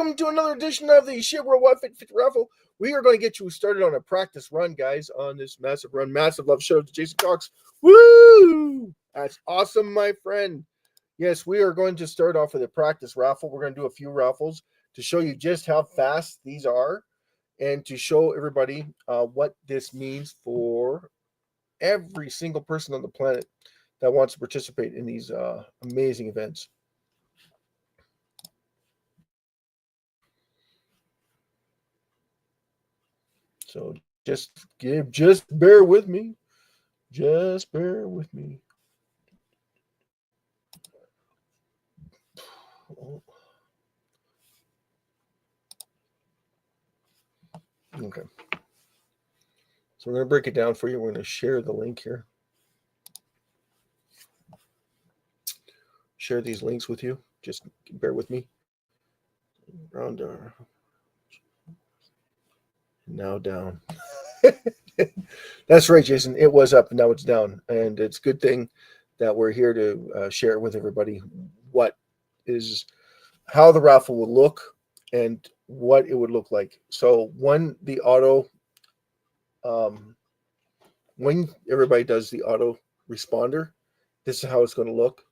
welcome to another edition of the SHIB Worldwide 50 Raffle. We are going to get you started on a practice run, guys, on this massive run. Massive love. Shout out to Jason Cox. Woo! That's awesome, my friend. Yes, we are going to start off with a practice raffle. We're going to do a few raffles to show you just how fast these are and to show everybody what this means for every single person on the planet that wants to participate in these amazing events. So just bear with me. Just bear with me. Okay. So we're going to break it down for you. We're going to share the link here. Share these links with you. Just bear with me. Around now down. That's right, Jason. It was up, and now it's down. And it's a good thing that we're here to share with everybody how the raffle will look and what it would look like. So when everybody does the auto responder, this is how it's going to look.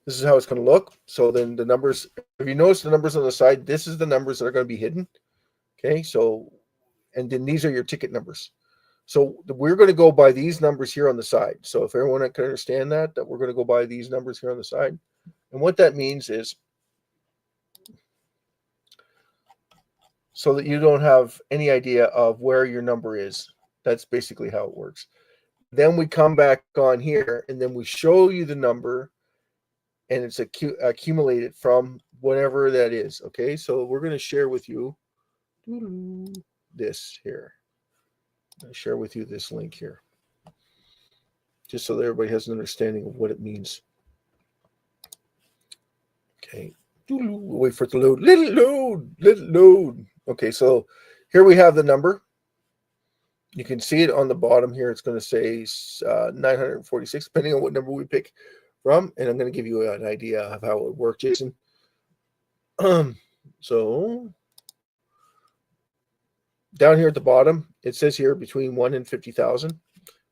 This is how it's going to look. So then the numbers, if you notice the numbers on the side, this is the numbers that are going to be hidden. Okay, so, and then these are your ticket numbers. So we're going to go by these numbers here on the side. So if everyone can understand that we're going to go by these numbers here on the side. And what that means is so that you don't have any idea of where your number is. That's basically how it works. Then we come back on here and then we show you the number and it's accumulated from whatever that is. Okay, so we're going to share with you this here. I'll share with you this link here, just so that everybody has an understanding of what it means. Okay, we'll wait for it to load. Little load. Okay, so here we have the number. You can see it on the bottom here. It's going to say 946, depending on what number we pick from. And I'm going to give you an idea of how it would work, Jason. So down here at the bottom, it says here between 1 and 50,000.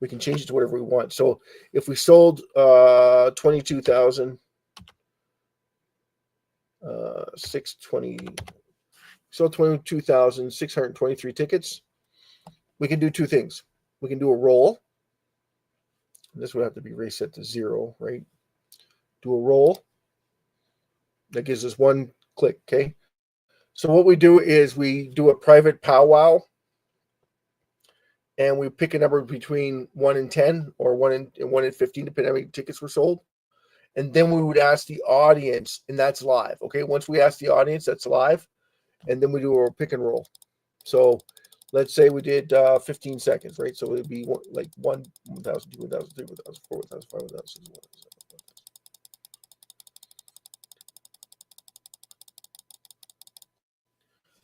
We can change it to whatever we want. So if we sold 22,000, 22,623 tickets, we can do two things. We can do a roll. This would have to be reset to 0, right? Do a roll. That gives us one click, okay? So what we do is we do a private powwow, and we pick a number between 1 and 10 or 1 and 15, depending on how many tickets were sold. And then we would ask the audience, and that's live, okay? Once we ask the audience, that's live. And then we do a pick and roll. So let's say we did 15 seconds, right? So it would be like 1, 1,000, 2, 1,000, 3, 1,000, 4, 1,000, 5, 1,000, 6, 1,000.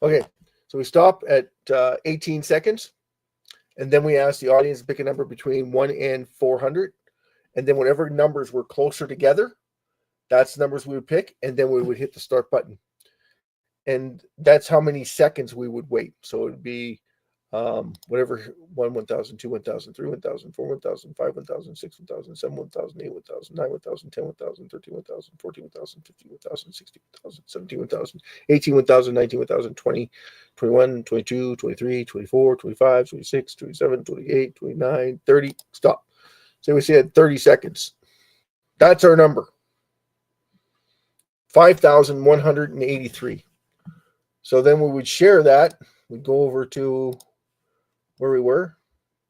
Okay, so we stop at 18 seconds, and then we ask the audience to pick a number between 1 and 400, and then whatever numbers were closer together, that's the numbers we would pick, and then we would hit the start button. And that's how many seconds we would wait. So it would be whatever 1, 1,000, 2, 1,000, 3, 1,000, 4, 1,000, 5, 1,000, 6, 1,000, 7, 1,000, 8, 1,000, 9, 1,000, 10, 1,000, 13, 1,000, 14, 1,000, 15, 1,000, 16, 1,000, 17, 1,000, 18, 1,000, 19, 1,000, 20, 21, 22, 23, 24, 25, 26, 27, 28, 29, 30. Stop. So we said 30 seconds. That's our number. 5,183. So then we would share that. We'd go over to where we were,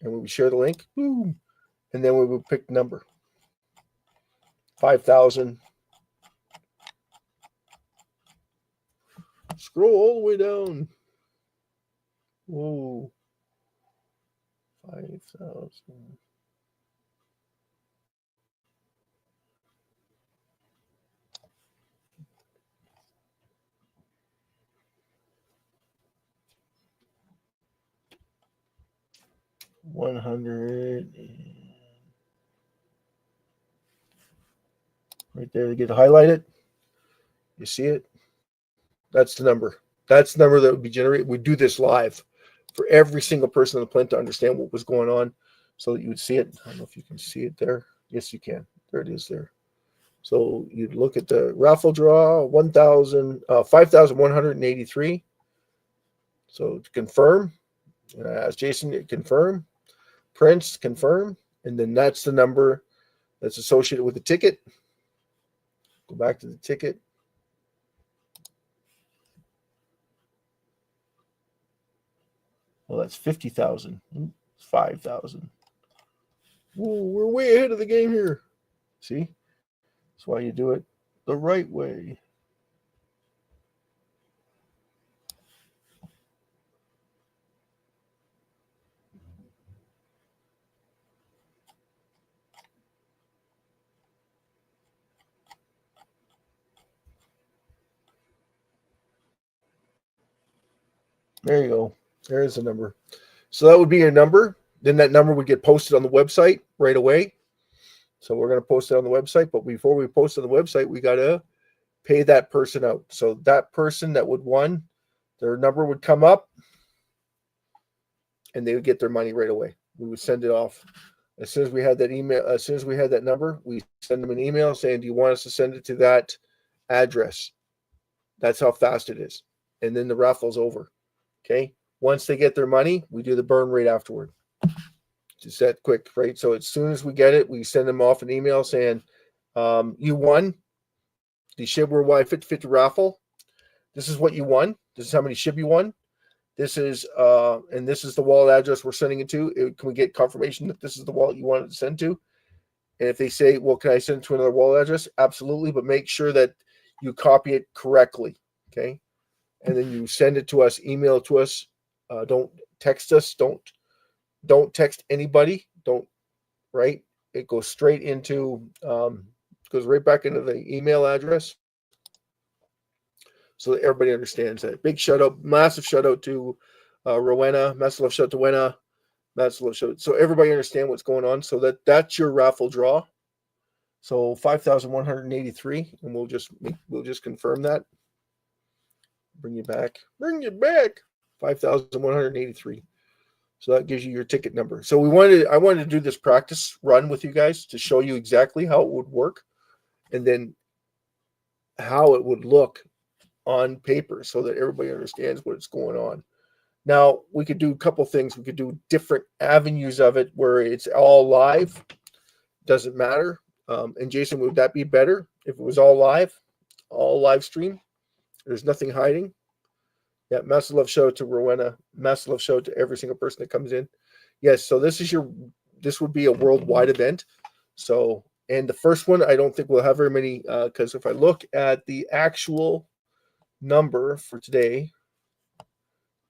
and we would share the link. Boom. And then we would pick the number. 5,000. Scroll all the way down. Whoa. 5,000. $100. Right there, they get to highlight it. You see it? That's the number. That's the number that would be generated. We do this live for every single person on the planet to understand what was going on so that you would see it. I don't know if you can see it there. Yes, you can. There it is there. So you'd look at the raffle draw, 5,183. So to confirm, ask Jason to confirm, Prince confirm, and then that's the number that's associated with the ticket. Go back to the ticket. Well, that's 50,000. 5,000. We're way ahead of the game here. See? That's why you do it the right way. There you go. There's the number. So that would be your number. Then that number would get posted on the website right away. So we're going to post it on the website. But before we post on the website, we got to pay that person out. So that person that would won, their number would come up and they would get their money right away. We would send it off. As soon as we had that email, as soon as we had that number, we send them an email saying, do you want us to send it to that address? That's how fast it is. And then the raffle's over. Okay. Once they get their money, we do the burn rate afterward. Just that quick, right? So as soon as we get it, we send them off an email saying, you won the SHIB Worldwide 50/50 raffle. This is what you won. This is how many SHIB you won. This is and this is the wallet address we're sending it to. Can we get confirmation that this is the wallet you wanted to send to? And if they say, well, can I send it to another wallet address? Absolutely, but make sure that you copy it correctly. Okay. And then you send it to us, email it to us. Don't text us. Don't text anybody. Don't, right? It goes straight into, goes right back into the email address. So that everybody understands that. Big shout out, massive shout out to Rowena, massive love shout out to Wena, massive love shout out. So everybody understand what's going on. So that's your raffle draw. So 5,183, and we'll just confirm that. Bring you back. 5,183. So that gives you your ticket number. So I wanted to do this practice run with you guys to show you exactly how it would work, and then how it would look on paper so that everybody understands what's going on. Now, we could do a couple things. We could do different avenues of it where it's all live. Doesn't matter. And Jason, would that be better if it was all live stream? There's nothing hiding. Yeah, massive love show to Rowena. Massive love show to every single person that comes in. Yes, so this would be a worldwide event. So, and the first one, I don't think we'll have very many, because if I look at the actual number for today,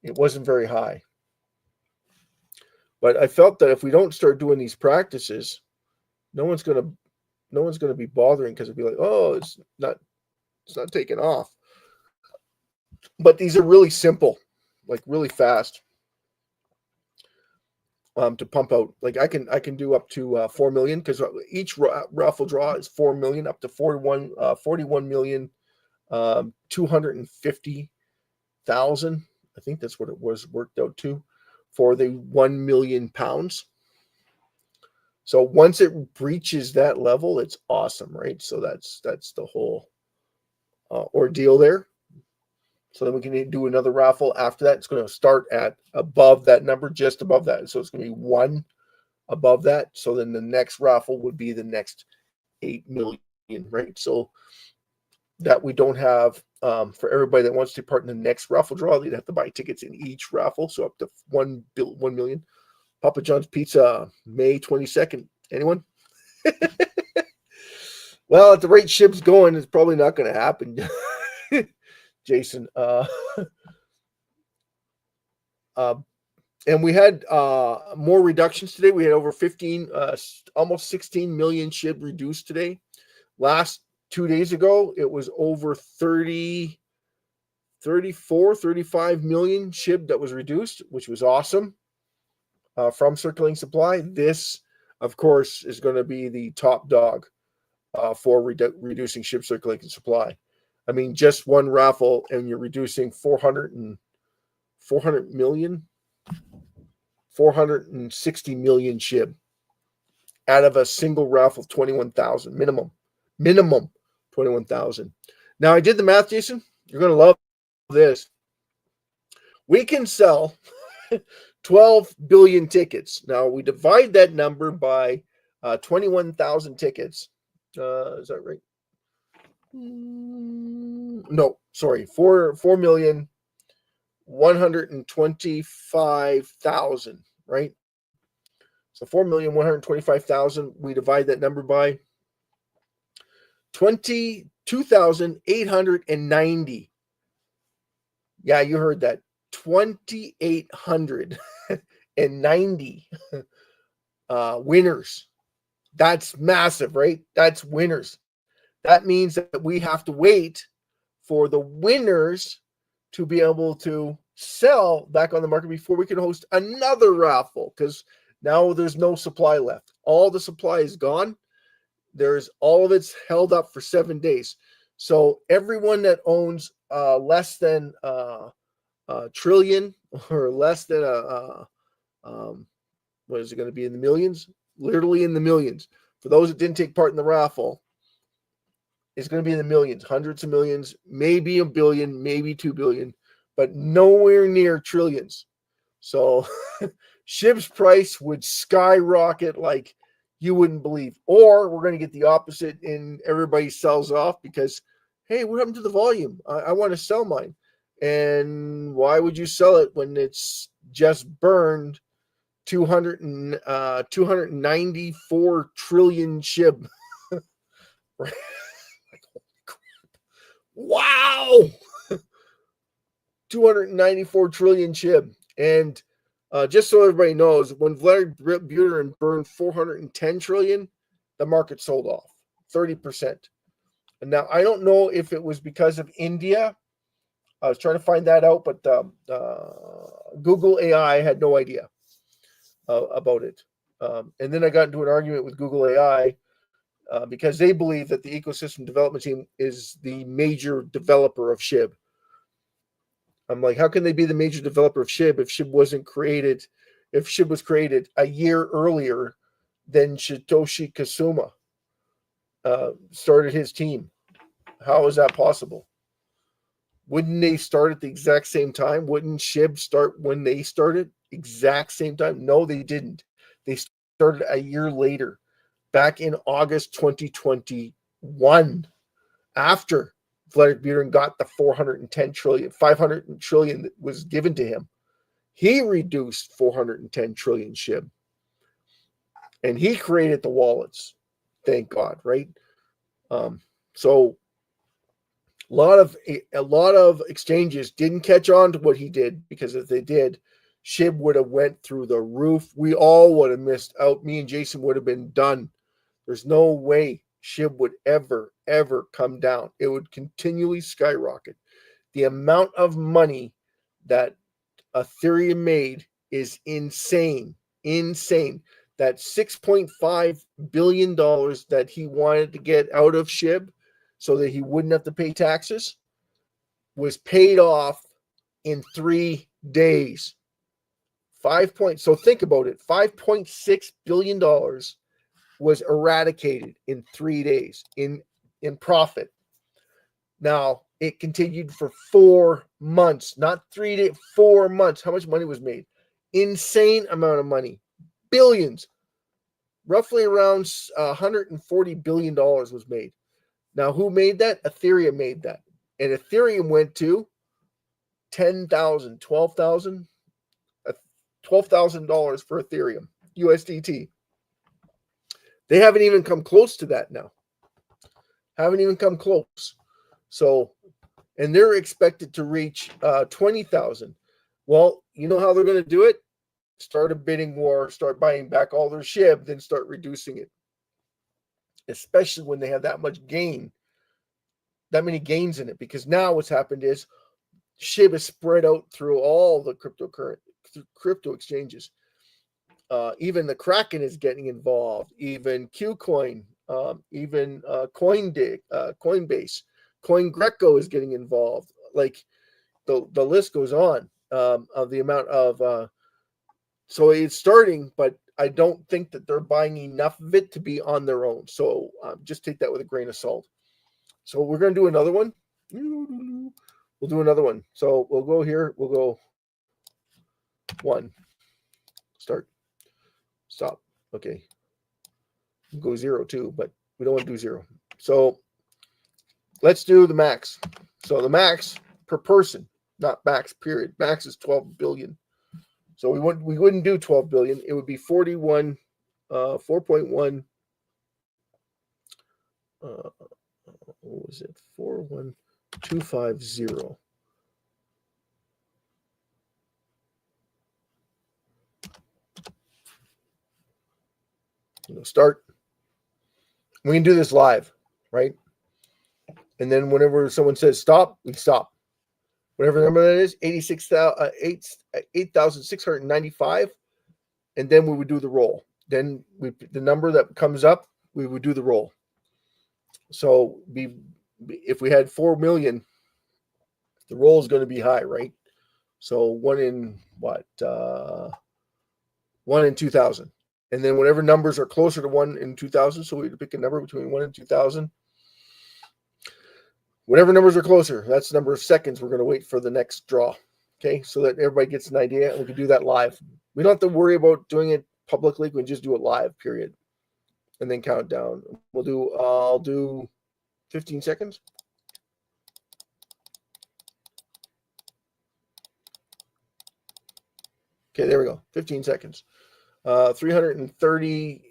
it wasn't very high. But I felt that if we don't start doing these practices, no one's gonna be bothering, because it'd be like, oh, it's not taking off. But these are really simple, like really fast to pump out. Like I can do up to 4 million, because each raffle draw is 4 million, up to 41 million 250,000. I think that's what it was worked out to for the 1 million pounds. So once it breaches that level, it's awesome, right? So that's the whole ordeal there. So then we can do another raffle after that. It's going to start at above that number, just above that. So it's going to be 1 above that. So then the next raffle would be the next 8 million, right? So that we don't have, for everybody that wants to take part in the next raffle draw, they'd have to buy tickets in each raffle. So up to 1 million. Papa John's Pizza, May 22nd. Anyone? Well, at the rate SHIB's going, it's probably not going to happen. Jason. And we had more reductions today. We had over 15, almost 16 million SHIB reduced today. Last 2 days ago, it was over 34, 35 million SHIB that was reduced, which was awesome from Circulating Supply. This, of course, is going to be the top dog for reducing SHIB Circulating Supply. I mean, just one raffle, and you're reducing 400 million, 460 million SHIB out of a single raffle, 21,000 minimum 21,000. Now I did the math, Jason. You're going to love this. We can sell 12 billion tickets. Now we divide that number by 21,000 tickets. Is that right? No, sorry, 4,125,000, right? So 4,125,000. We divide that number by 22,890. Yeah, you heard that. 2,890 winners. That's massive, right? That's winners. That means that we have to wait for the winners to be able to sell back on the market before we can host another raffle, because now there's no supply left. All the supply is gone. There's all of it's held up for 7 days. So everyone that owns less than a trillion or less than what is it going to be, in the millions? Literally in the millions. For those that didn't take part in the raffle, it's going to be in the millions, hundreds of millions, maybe a billion, maybe 2 billion, but nowhere near trillions. So SHIB's price would skyrocket like you wouldn't believe. Or we're going to get the opposite and everybody sells off because, hey, what happened to the volume? I want to sell mine. And why would you sell it when it's just burned 294 trillion SHIB? Right? Wow. 294 trillion SHIB. And just so everybody knows, when Vladimir Buterin burned 410 trillion, the market sold off 30%. And now I don't know if it was because of India. I was trying to find that out, but Google AI had no idea about it. And then I got into an argument with Google AI because they believe that the ecosystem development team is the major developer of SHIB. I'm like, how can they be the major developer of SHIB if SHIB wasn't created? If SHIB was created a year earlier than Satoshi Kasuma started his team, how is that possible? Wouldn't they start at the exact same time? Wouldn't SHIB start when they started? Exact same time? No, they didn't. They started a year later, back in August 2021, after Vladimir Buterin got the 410 trillion, 500 trillion that was given to him. He reduced 410 trillion SHIB. And he created the wallets. Thank God, right? So a lot of exchanges didn't catch on to what he did, because if they did, SHIB would have went through the roof. We all would have missed out. Me and Jason would have been done. There's no way SHIB would ever come down. It would continually skyrocket. The amount of money that Ethereum made is insane. That $6.5 billion that he wanted to get out of SHIB so that he wouldn't have to pay taxes was paid off in 3 days. So think about it. $5.6 billion was eradicated in 3 days in profit. Now, it continued for 4 months, not 3 days, 4 months. How much money was made? Insane amount of money. Billions. Roughly around $140 billion was made. Now, who made that? Ethereum made that. And Ethereum went to $10,000, $12,000, $12,000 for Ethereum, USDT. They haven't even come close to that now. Haven't even come close. So, and they're expected to reach 20,000. Well, you know how they're going to do it? Start a bidding war, start buying back all their SHIB, then start reducing it. Especially when they have that much gain, that many gains in it. Because now what's happened is SHIB is spread out through all the crypto exchanges. Even the Kraken is getting involved. Even KuCoin, even Coinbase. CoinGecko is getting involved. Like the list goes on of the amount of. So it's starting, but I don't think that they're buying enough of it to be on their own. So just take that with a grain of salt. So we're going to do another one. We'll do another one. So we'll go here. We'll go 1. Start. Stop. Okay. We'll go 0 too, but we don't want to do 0. So let's do the max. So the max per person, not max period. Max is 12 billion. So we wouldn't do 12 billion. It would be 41, 4.1. What was it? 41250. Start. We can do this live, right? And then whenever someone says stop, we stop. Whatever the number that is, 8,695. And then we would do the roll. Then the number that comes up, we would do the roll. So if we had 4 million, the roll is going to be high, right? So 1 in what? 1 in 2,000. And then whatever numbers are closer to 1 in 2,000, so we pick a number between 1 and 2,000. Whatever numbers are closer, that's the number of seconds we're going to wait for the next draw. Okay, so that everybody gets an idea, and we can do that live. We don't have to worry about doing it publicly. We can just do it live, period. And then count down. I'll do 15 seconds. Okay, there we go. 15 seconds. 330.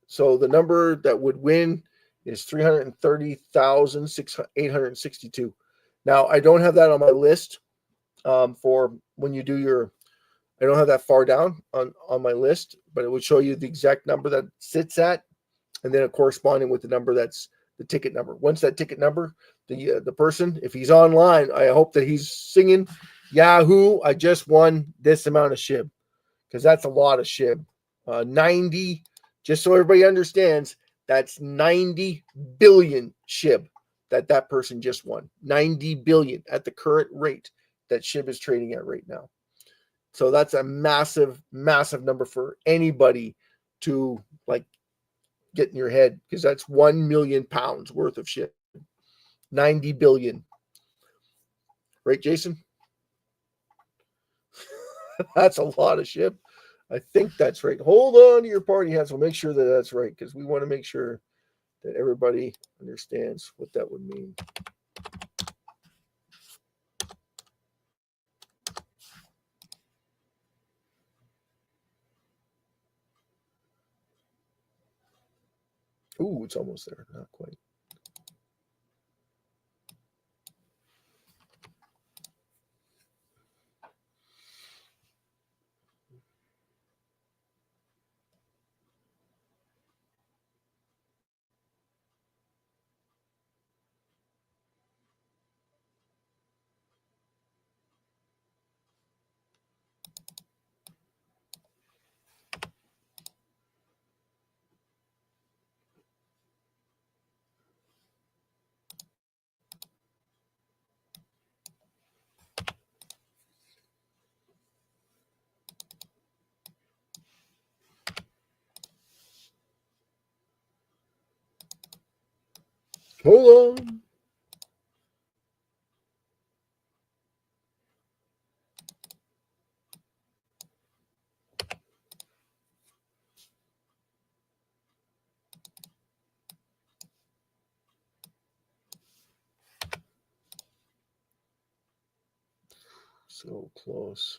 So the number that would win is 330,862. Now, I don't have that on my list for when you do your, I don't have that far down on my list, but it would show you the exact number that sits at, and then corresponding with the number that's the ticket number. Once that ticket number, the person, if he's online, I hope that he's singing, Yahoo, I just won this amount of SHIB, because that's a lot of SHIB. 90, just so everybody understands, that's 90 billion SHIB that person just won. 90 billion at the current rate that SHIB is trading at right now. So that's a massive, massive number for anybody to like get in your head, because that's 1 million pounds worth of SHIB. 90 billion. Right, Jason? That's a lot of SHIB. I think that's right. Hold on to your party hats. We'll make sure that that's right, because we want to make sure that everybody understands what that would mean. Ooh, it's almost there. Not quite. Hold on. So close.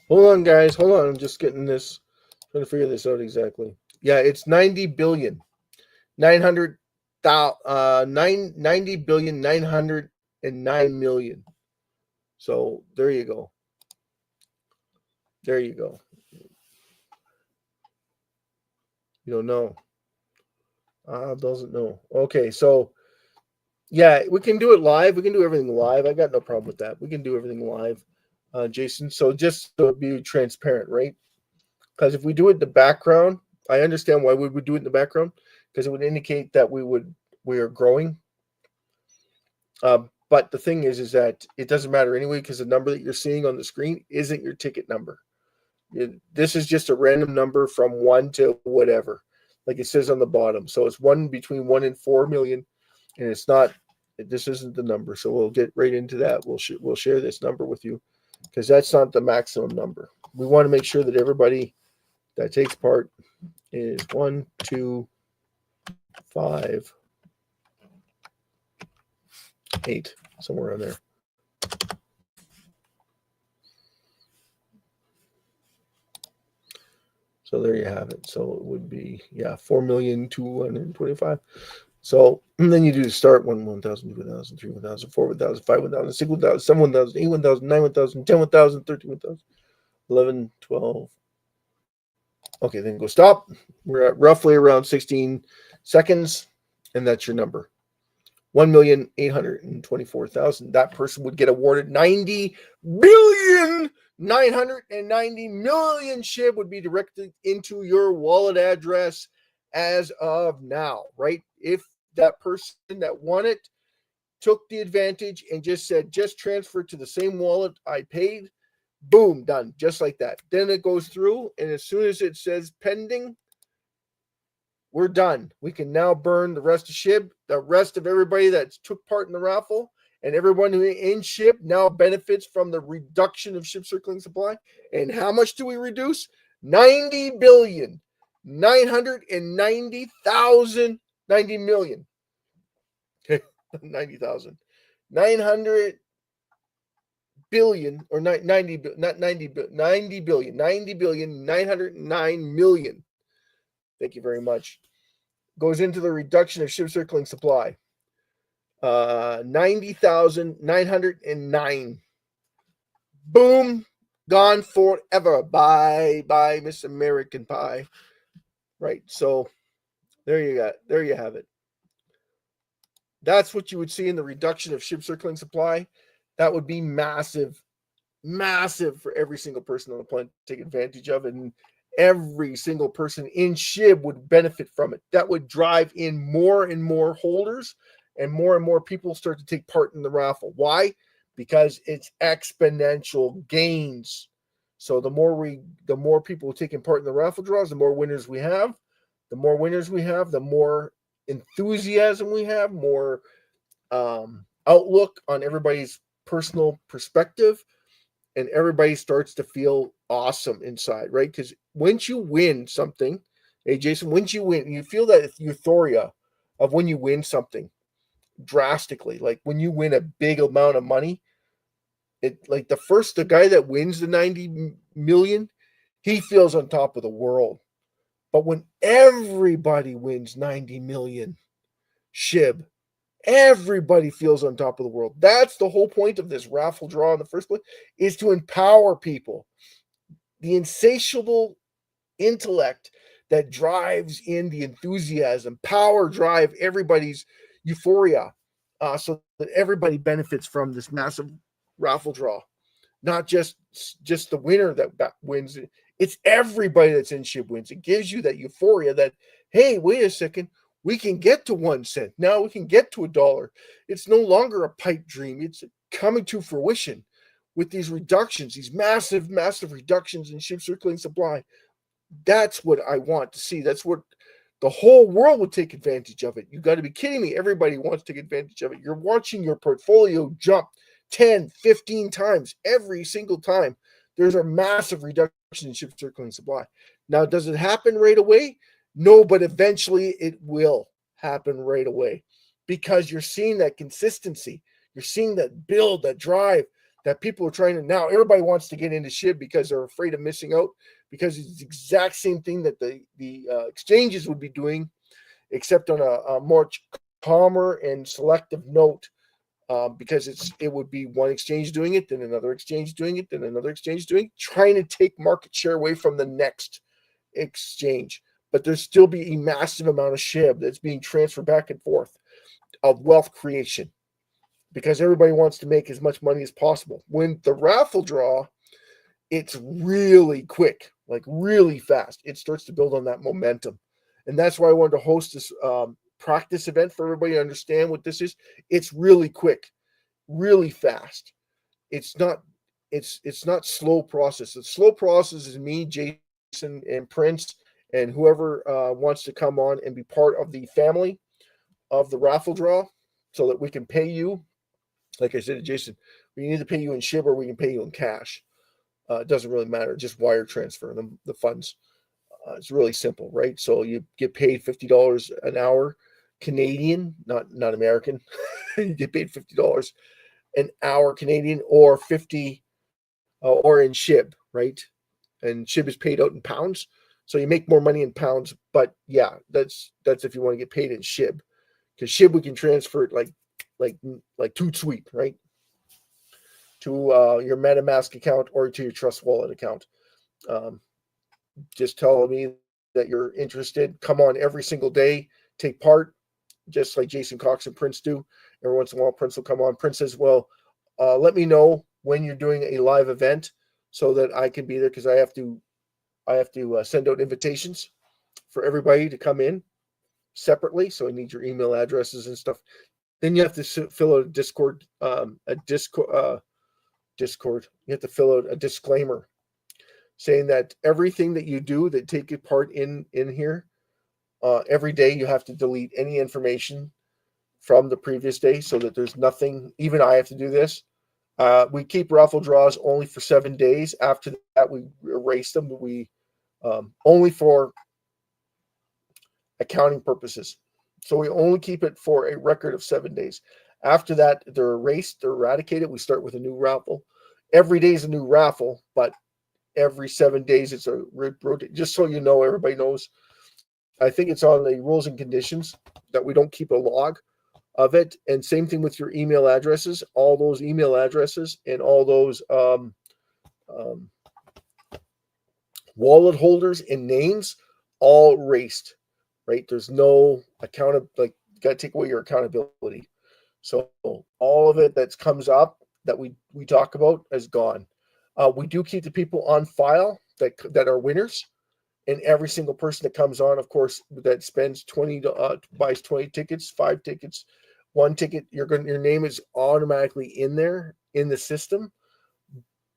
Hold on, guys. Hold on. I'm just getting this. Trying to figure this out exactly. Yeah, it's 90 billion. 900 90 billion 909 million. So there you go. There you go. You don't know. Doesn't know. Okay, so yeah, we can do it live. We can do everything live. I got no problem with that. We can do everything live, Jason. So just to be transparent, right? Because if we do it in the background, I understand why we would do it in the background, because it would indicate that we are growing. But the thing is that it doesn't matter anyway, because the number that you're seeing on the screen isn't your ticket number. This is just a random number from 1 to whatever, like it says on the bottom. So it's between 1 and 4 million, and it's not. This isn't the number. So we'll get right into that. We'll share this number with you, because that's not the maximum number. We want to make sure that everybody that takes part is 1, 2, 5, 8, somewhere on there. So there you have it. So it would be, 4,225,000. So and then you do start 1,000, 2,000, 3, 1,000, 4, 1,000, 5, 1,000, 6, 1,000, 7, 1,000, 8, 1,000, 9, 1,000, 10, 1,000, 13, 1,000, 11, 12. Okay, then go stop. We're at roughly around 16 seconds, and that's your number. 1,824,000. That person would get awarded 90 billion 990 million SHIB would be directed into your wallet address as of now, right? If that person that won it took the advantage and just said, just transfer to the same wallet I paid, boom, done, just like that. Then it goes through, and as soon as it says pending, we're done. We can now burn the rest of SHIB. The rest of everybody that took part in the raffle and everyone who in SHIB now benefits from the reduction of SHIB circulating supply. And how much do we reduce? 90 billion, 990,000, 90 million. Okay, 90,000. 900 billion, or 90, not 90, 90 billion, 90 billion, 909 million. Thank you very much. Goes into the reduction of SHIB circulating supply. 90,909. Boom, gone forever. Bye, bye, Miss American Pie. Right. So there you have it. That's what you would see in the reduction of SHIB circulating supply. That would be massive, massive for every single person on the planet to take advantage of it. And every single person in SHIB would benefit from it. That would drive in more and more holders, and more people start to take part in the raffle. Why? Because it's exponential gains. So the more people taking part in the raffle draws, the more winners we have. The more winners we have, the more enthusiasm we have, more outlook on everybody's personal perspective, and everybody starts to feel awesome inside, right? Because once you win something, hey Jason, once you win, you feel that euphoria of when you win something drastically. Like when you win a big amount of money, it like the guy that wins the 90 million, he feels on top of the world. But when everybody wins 90 million SHIB, everybody feels on top of the world. That's the whole point of this raffle draw in the first place, is to empower people. The insatiable intellect that drives in the enthusiasm, power drive everybody's euphoria, so that everybody benefits from this massive raffle draw. Not just the winner that wins. It's everybody that's in SHIB wins. It gives you that euphoria that, hey, wait a second, we can get to 1 cent. Now we can get to $1. It's no longer a pipe dream. It's coming to fruition with these reductions, these massive, massive reductions in SHIB circulating supply. That's what I want to see. That's what the whole world would take advantage of it. You got to be kidding me. Everybody wants to take advantage of it. You're watching your portfolio jump 10, 15 times every single time. There's a massive reduction in SHIB circulating supply. Now, does it happen right away? No, but eventually it will happen right away, because you're seeing that consistency. You're seeing that build, that drive. that people are trying to, now everybody wants to get into SHIB because they're afraid of missing out, because it's the exact same thing that the exchanges would be doing, except on a more calmer and selective note, because it would be one exchange doing it, then another exchange doing it, then another exchange doing it, trying to take market share away from the next exchange. But there's still be a massive amount of SHIB that's being transferred back and forth of wealth creation, because everybody wants to make as much money as possible. When the raffle draw, it's really quick, like really fast. It starts to build on that momentum. And that's why I wanted to host this practice event for everybody to understand what this is. It's really quick, really fast. It's not slow process. The slow process is me, Jason, and Prince, and whoever wants to come on and be part of the family of the raffle draw, so that we can pay you. Like I said to Jason, we need to pay you in SHIB or we can pay you in cash. It doesn't really matter. Just wire transfer the funds. It's really simple, right? So you get paid $50 an hour, Canadian, not American. You get paid $50 an hour Canadian, or 50 or in SHIB, right? And SHIB is paid out in pounds, so you make more money in pounds. But yeah, that's if you want to get paid in SHIB, because SHIB we can transfer it like Toot Sweet, right? To your MetaMask account or to your Trust Wallet account. Just tell me that you're interested. Come on every single day. Take part, just like Jason Cox and Prince do. Every once in a while, Prince will come on. Prince says, well, let me know when you're doing a live event so that I can be there, because I have to send out invitations for everybody to come in separately. So I need your email addresses and stuff. Then you have to fill out a Discord. Discord. You have to fill out a disclaimer saying that everything that you do that take part in here, every day you have to delete any information from the previous day, so that there's nothing. Even I have to do this. We keep raffle draws only for 7 days. After that, we erase them. We only for accounting purposes. So we only keep it for a record of 7 days. After that, they're erased, they're eradicated. We start with a new raffle. Every day is a new raffle, but every 7 days it's a rotate. Just so you know, everybody knows. I think it's on the rules and conditions that we don't keep a log of it. And same thing with your email addresses. All those email addresses and all those wallet holders and names, all erased. Right? There's no you got to take away your accountability. So all of it that comes up that we talk about is gone. We do keep the people on file that are winners, and every single person that comes on, of course, that spends buys 20 tickets, 5 tickets, 1 ticket, your name is automatically in there in the system.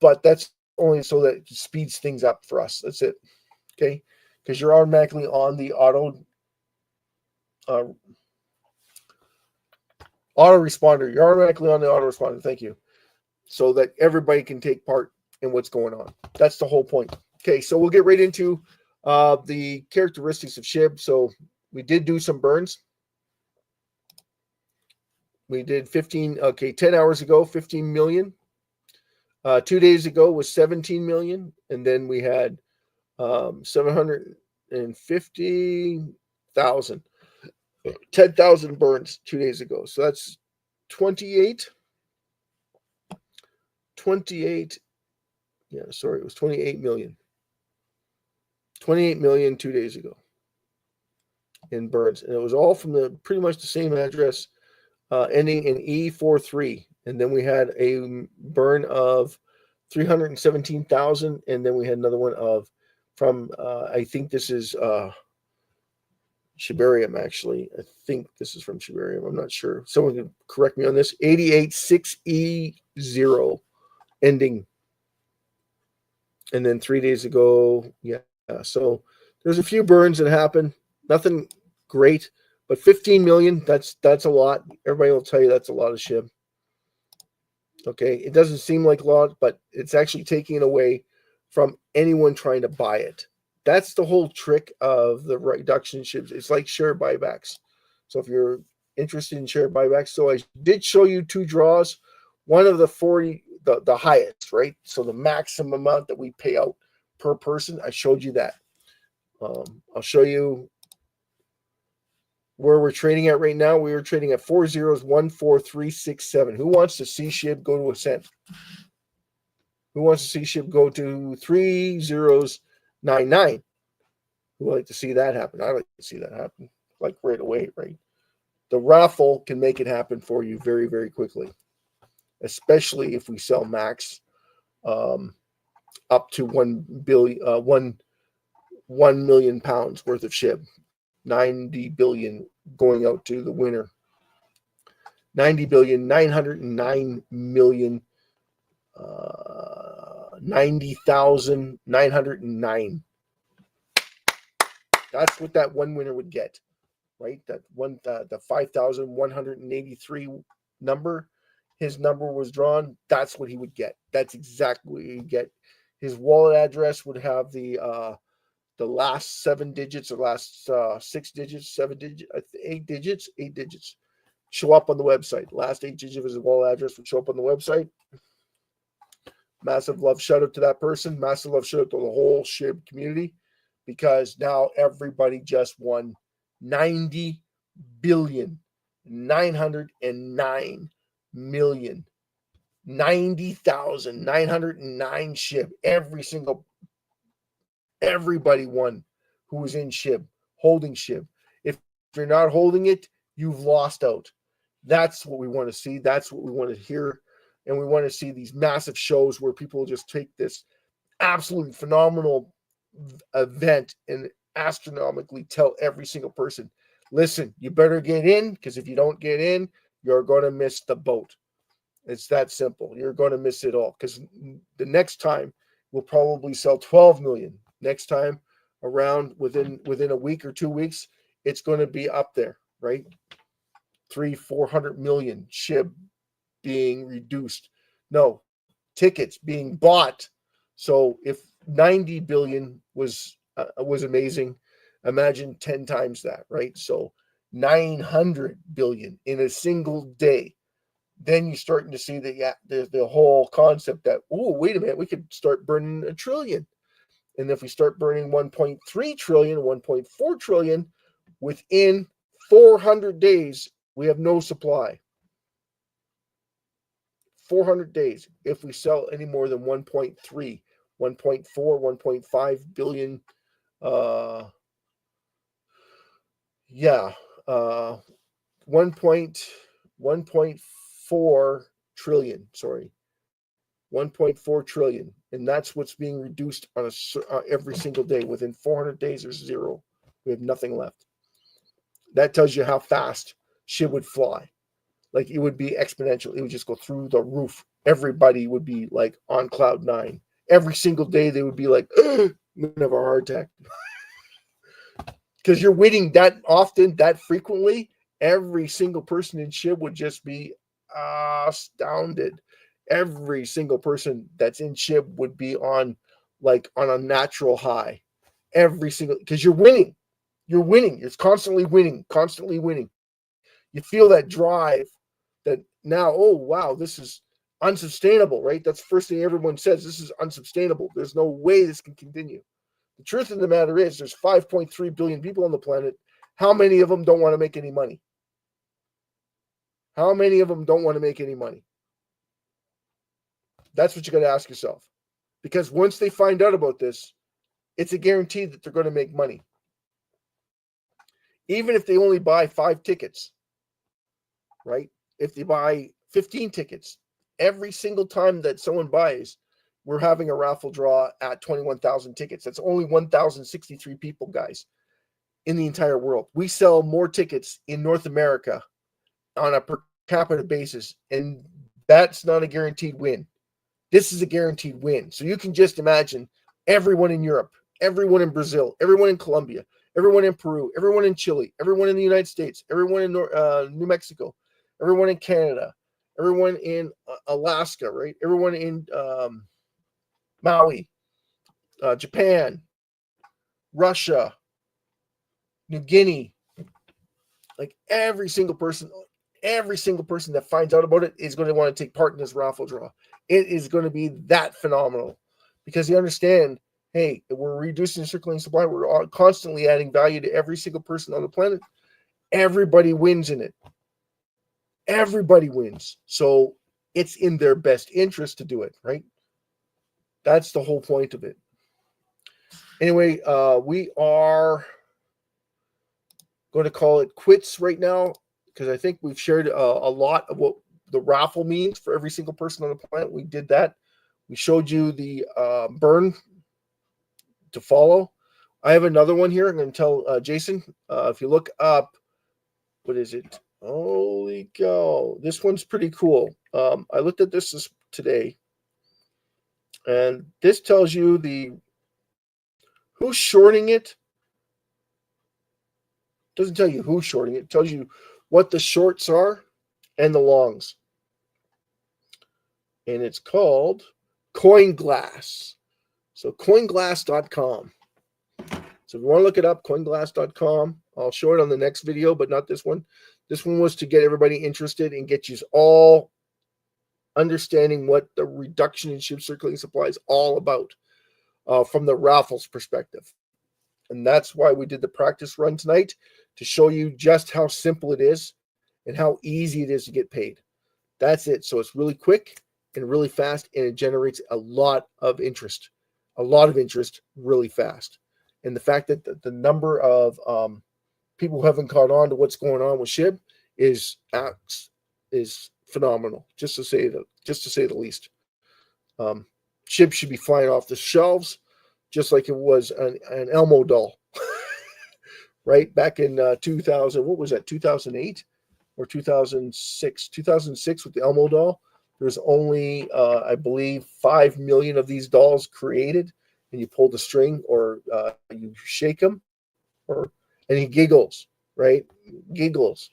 But that's only so that it speeds things up for us. That's it. Okay, because you're automatically on the auto responder. You're automatically on the auto responder. Thank you. So that everybody can take part in what's going on. That's the whole point. Okay, so we'll get right into the characteristics of SHIB. So we did do some burns. We did 10 hours ago, 15 million. 2 days ago was 17 million. And then we had 750,000. 10,000 burns 2 days ago. So that's 28. Yeah, sorry, it was 28 million. 28 million 2 days ago in burns. And it was all from pretty much the same address, ending in E43. And then we had a burn of 317,000. And then we had another one from I think this is Shibarium, actually. I think this is from Shibarium. I'm not sure. Someone can correct me on this. 886E0 ending. And then 3 days ago, yeah. So there's a few burns that happened. Nothing great, but 15 million, that's a lot. Everybody will tell you that's a lot of SHIB. Okay, it doesn't seem like a lot, but it's actually taking it away from anyone trying to buy it. That's the whole trick of the reduction in SHIBs. It's like share buybacks. So if you're interested in share buybacks, so I did show you 2 draws. One of the the highest, right? So the maximum amount that we pay out per person, I showed you that. I'll show you where we're trading at right now. We are trading at 4014367. Who wants to see SHIB go to a cent? Who wants to see SHIB go to 3099? Who would like to see that happen? I like to see that happen like right away, right? The raffle can make it happen for you very, very quickly, especially if we sell max up to 1 million pounds worth of SHIB. 90 billion going out to the winner. 90 billion, 909 million, 90,909. That's what that one winner would get, right? That one, the 5,183 number, his number was drawn. That's what he would get. That's exactly what he'd get. His wallet address would have the last 7 digits or last 6 digits, 7 digits, 8 digits show up on the website. Last 8 digits of his wallet address would show up on the website. Massive love shout out to that person. Massive love shout out to the whole SHIB community, because now everybody just won 90 billion, 909 million, 90,909 SHIB. Everybody won who was in SHIB, holding SHIB. If you're not holding it, you've lost out. That's what we want to see. That's what we want to hear. And we want to see these massive shows where people just take this absolutely phenomenal event and astronomically tell every single person, listen, you better get in, because if you don't get in, you're going to miss the boat. It's that simple. You're going to miss it all, because the next time we'll probably sell 12 million. Next time around, within a week or 2 weeks, it's going to be up there, right? 300-400 million SHIB being reduced. No, tickets being bought. So if 90 billion was amazing, imagine 10 times that, right? So 900 billion in a single day. Then you're starting to see the whole concept that, oh, wait a minute, we could start burning 1 trillion. And if we start burning 1.3 trillion, 1.4 trillion, within 400 days, we have no supply. 400 days. If we sell any more than 1.3, 1.4, 1.5 billion, 1.4 trillion, sorry. 1.4 trillion, and that's what's being reduced on every single day. Within 400 days, there's zero. We have nothing left. That tells you how fast SHIB would fly. Like, it would be exponential. It would just go through the roof. Everybody would be like on cloud 9. Every single day, they would be like, I'm gonna have a heart attack. Because you're winning that often, that frequently, every single person in SHIB would just be astounded. Every single person that's in SHIB would be on a natural high. Every single, because you're winning. You're winning. It's constantly winning. You feel that drive that now, oh, wow, this is unsustainable, right? That's the first thing everyone says. This is unsustainable. There's no way this can continue. The truth of the matter is there's 5.3 billion people on the planet. How many of them don't want to make any money? How many of them don't want to make any money? That's what you got to ask yourself. Because once they find out about this, it's a guarantee that they're going to make money. Even if they only buy 5 tickets, right? If they buy 15 tickets, every single time that someone buys, we're having a raffle draw at 21,000 tickets. That's only 1,063 people, guys, in the entire world. We sell more tickets in North America on a per capita basis, and that's not a guaranteed win. This is a guaranteed win. So you can just imagine everyone in Europe, everyone in Brazil, everyone in Colombia, everyone in Peru, everyone in Chile, everyone in the United States, everyone in New Mexico, everyone in Canada, everyone in Alaska, right? Everyone in Maui, Japan, Russia, New Guinea. Like every single person that finds out about it is going to want to take part in this raffle draw. It is going to be that phenomenal because you understand, hey, we're reducing the circulating supply. We're constantly adding value to every single person on the planet. Everybody wins in it. Everybody wins. So it's in their best interest to do it, right? That's the whole point of it. Anyway, we are going to call it quits right now because I think we've shared a lot of what the raffle means for every single person on the planet. We did that. We showed you the burn to follow. I have another one here. I'm going to tell Jason, if you look up, what is it? Holy cow. This one's pretty cool. I looked at this today, and this tells you who's shorting it. Doesn't tell you who's shorting it. It tells you what the shorts are and the longs. And it's called CoinGlass. So coinglass.com. So if you want to look it up, coinglass.com. I'll show it on the next video, but not this one. This one was to get everybody interested and get you all understanding what the reduction in SHIB circulating supply is all about from the raffles perspective. And that's why we did the practice run tonight, to show you just how simple it is and how easy it is to get paid. That's it. So it's really quick and really fast, and it generates a lot of interest really fast. And the fact that the number of people who haven't caught on to what's going on with SHIB is phenomenal, just to say the least. SHIB should be flying off the shelves, just like it was an Elmo doll, right? Back in 2000, what was that, 2008 or 2006? 2006 with the Elmo doll. There's only, I believe, 5 million of these dolls created, and you pull the string or you shake him, and he giggles, right? Giggles.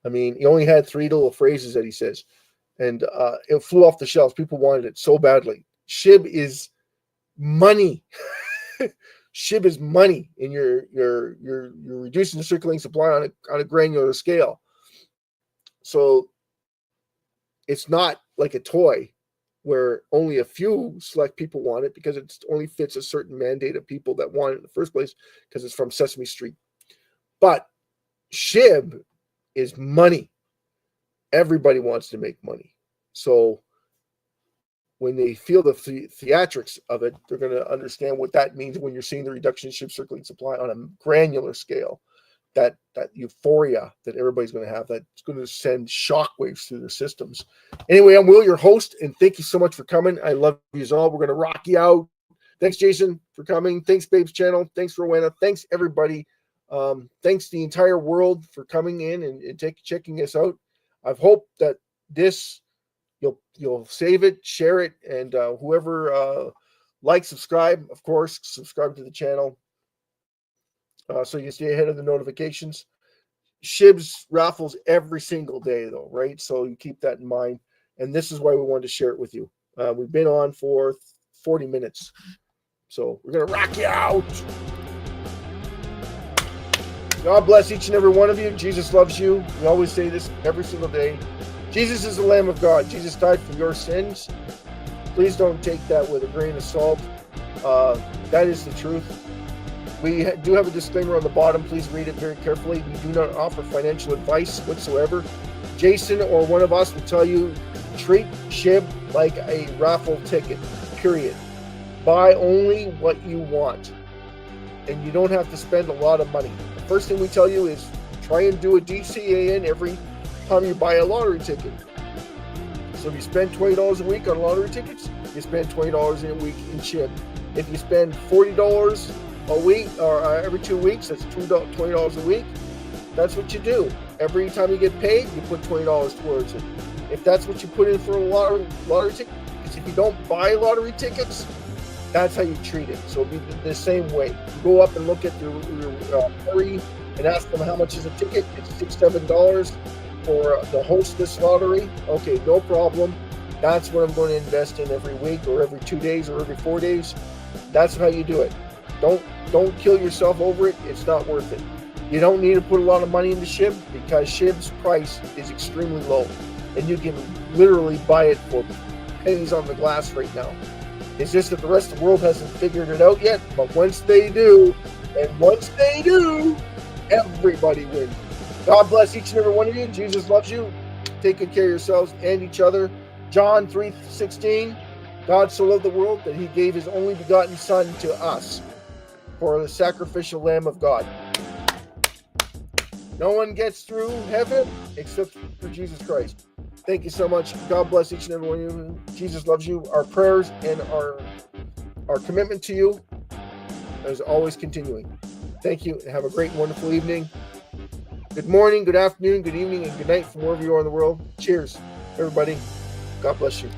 I mean, he only had 3 little phrases that he says, and it flew off the shelves. People wanted it so badly. SHIB is money. SHIB is money, and you're reducing the circulating supply on a granular scale. So it's not like a toy where only a few select people want it, because it only fits a certain mandate of people that want it in the first place, because it's from Sesame Street. But SHIB is money. Everybody wants to make money. So when they feel the theatrics of it, they're going to understand what that means when you're seeing the reduction in SHIB circulating supply on a granular scale. That euphoria that everybody's going to have, that's going to send shockwaves through their systems. Anyway, I'm Will, your host, and thank you so much for coming. I love you all. We're going to rock you out. Thanks, Jason, for coming. Thanks, Babe's channel. Thanks, Rowena. Thanks, everybody. Thanks the entire world for coming in and checking us out. I hope that this you'll save it, share it, and whoever subscribe, of course, subscribe to the channel. So you can stay ahead of the notifications. SHIBs raffles every single day, though, right? So you keep that in mind. And this is why we wanted to share it with you. We've been on for 40 minutes. So we're going to rock you out. God bless each and every one of you. Jesus loves you. We always say this every single day. Jesus is the Lamb of God. Jesus died for your sins. Please don't take that with a grain of salt. That is the truth. We do have a disclaimer on the bottom. Please read it very carefully. We do not offer financial advice whatsoever. Jason or one of us will tell you, treat SHIB like a raffle ticket, period. Buy only what you want, and you don't have to spend a lot of money. The first thing we tell you is try and do a DCAN every time you buy a lottery ticket. So if you spend $20 a week on lottery tickets, you spend $20 a week in SHIB. If you spend $40 a week or every 2 weeks, that's $20 a week. That's what you do. Every time you get paid, you put $20 towards it. If that's what you put in for a lottery ticket, because if you don't buy lottery tickets, that's how you treat it. So it'll be the same way. You go up and look at your lottery and ask them how much is a ticket. It's $6-7 for the host this lottery. Okay, no problem. That's what I'm going to invest in every week or every 2 days or every 4 days. That's how you do it. Don't kill yourself over it. It's not worth it. You don't need to put a lot of money into SHIB, because SHIB's price is extremely low, and you can literally buy it for pennies on the glass right now. It's just that the rest of the world hasn't figured it out yet. But once they do, everybody wins. God bless each and every one of you. Jesus loves you. Take good care of yourselves and each other. John 3:16. God so loved the world that he gave his only begotten Son to us for the sacrificial Lamb of God. No one gets through heaven except for Jesus Christ. Thank you so much. God bless each and every one of you. Jesus loves you. Our prayers and our commitment to you is always continuing. Thank you, and have a great and wonderful evening. Good morning, good afternoon, good evening, and good night from wherever you are in the world. Cheers, everybody. God bless you.